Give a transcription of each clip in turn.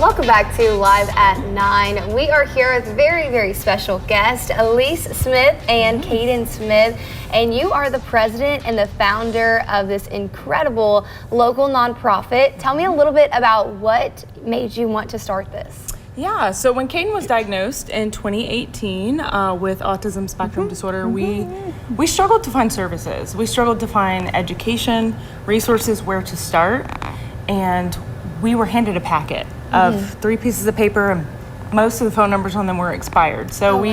Welcome back to Live at 9. We are here with very, very special guest, Elise Smith and Caiden Smith, and you are the president and the founder of this incredible local nonprofit. Tell me a little bit about what made you want to start this. Yeah, so when Caiden was diagnosed in 2018 with autism spectrum disorder, we struggled to find services. We struggled to find education, resources, where to start, and we were handed a packet of 3 pieces of paper, and most of the phone numbers on them were expired. So 2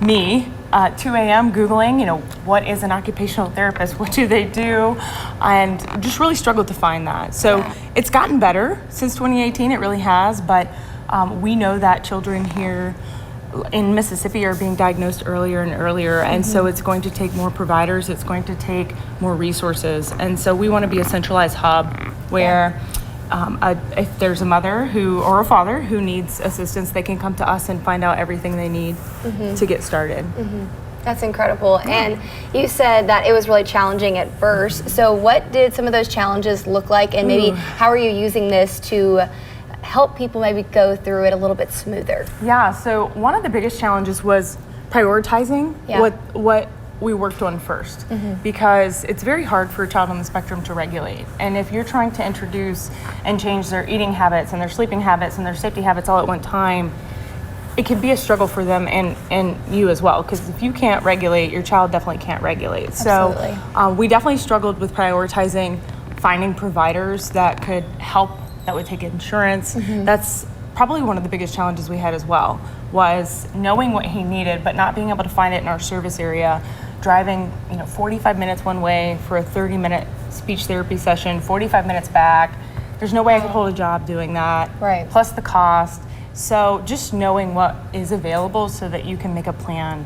a.m. Googling, what is an occupational therapist? What do they do? And just really struggled to find that. So it's gotten better since 2018, it really has, but we know that children here in Mississippi are being diagnosed earlier and earlier, and so it's going to take more providers, it's going to take more resources, and so we want to be a centralized hub where if there's a mother or a father who needs assistance, they can come to us and find out everything they need to get started. That's incredible. And you said that it was really challenging at first. So what did some of those challenges look like, and maybe how are you using this to help people maybe go through it a little bit smoother? Yeah, so one of the biggest challenges was prioritizing what we worked on first, because it's very hard for a child on the spectrum to regulate. And if you're trying to introduce and change their eating habits and their sleeping habits and their safety habits all at one time, it can be a struggle for them and you as well, because if you can't regulate, your child definitely can't regulate. Absolutely. So we definitely struggled with prioritizing finding providers that could help, that would take insurance. That's probably one of the biggest challenges we had as well, was knowing what he needed but not being able to find it in our service area, driving 45 minutes one way for a 30-minute speech therapy session, 45 minutes back. There's no way I could hold a job doing that, plus the cost. So just knowing what is available so that you can make a plan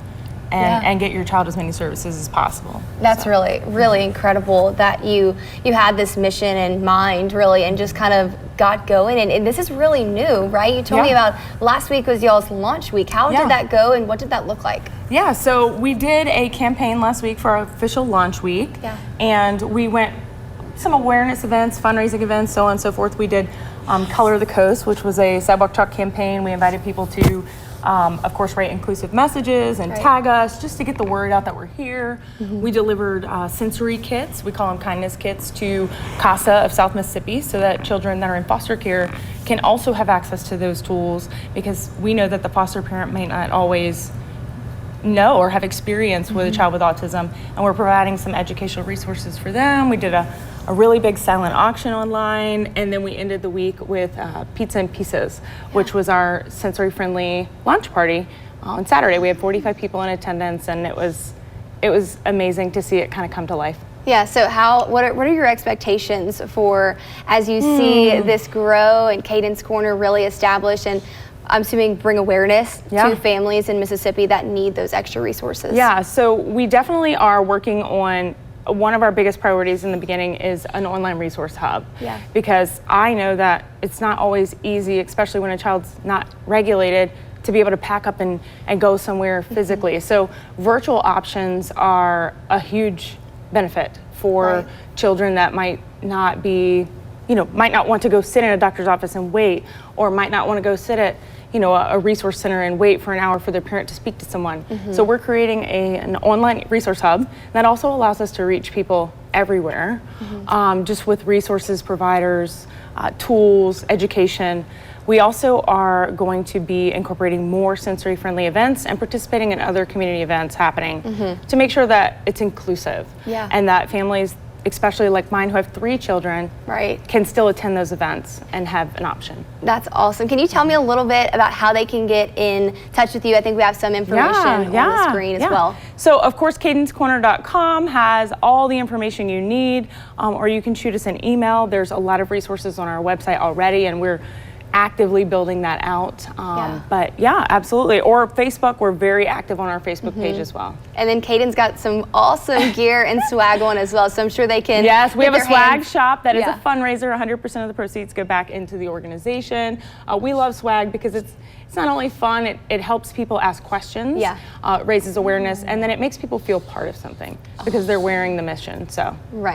and get your child as many services as possible. That's really, really incredible that you had this mission in mind, really, and just kind of got going. And this is really new, right? You told me about last week was y'all's launch week. How did that go, and what did that look like? Yeah, so we did a campaign last week for our official launch week, and we went some awareness events, fundraising events, so on and so forth. We did Color the Coast, which was a sidewalk chalk campaign. We invited people to of course, write inclusive messages and tag us just to get the word out that we're here. We delivered sensory kits, we call them kindness kits, to CASA of South Mississippi, so that children that are in foster care can also have access to those tools, because we know that the foster parent may not always know or have experience with a child with autism, and we're providing some educational resources for them. We did a really big silent auction online, and then we ended the week with Pizza and Pieces, which was our sensory-friendly launch party on Saturday. We had 45 people in attendance, and it was amazing to see it kind of come to life. Yeah, so what are your expectations for, as you see this grow and Caiden's Corner really established, and I'm assuming bring awareness to families in Mississippi that need those extra resources? Yeah, so we definitely are working on, one of our biggest priorities in the beginning is an online resource hub. Because I know that it's not always easy, especially when a child's not regulated, to be able to pack up and go somewhere physically. So virtual options are a huge benefit for children that might not be, might not want to go sit in a doctor's office and wait, or might not want to go sit at a resource center and wait for an hour for their parent to speak to someone. So we're creating an online resource hub that also allows us to reach people everywhere, just with resources, providers, tools, education. We also are going to be incorporating more sensory-friendly events and participating in other community events happening to make sure that it's inclusive and that families, especially like mine who have 3 children, can still attend those events and have an option. That's awesome. Can you tell me a little bit about how they can get in touch with you? I think we have some information on the screen as well. So of course, caidenscorner.com has all the information you need, or you can shoot us an email. There's a lot of resources on our website already, and we're actively building that out. But yeah, absolutely. Or Facebook, we're very active on our Facebook page as well. And then Caiden's got some awesome gear and swag on as well, so I'm sure they can. Yes, we have a swag shop that is a fundraiser. 100% of the proceeds go back into the organization. We love swag because it's not only fun, it helps people ask questions, raises awareness, and then it makes people feel part of something because they're wearing the mission. So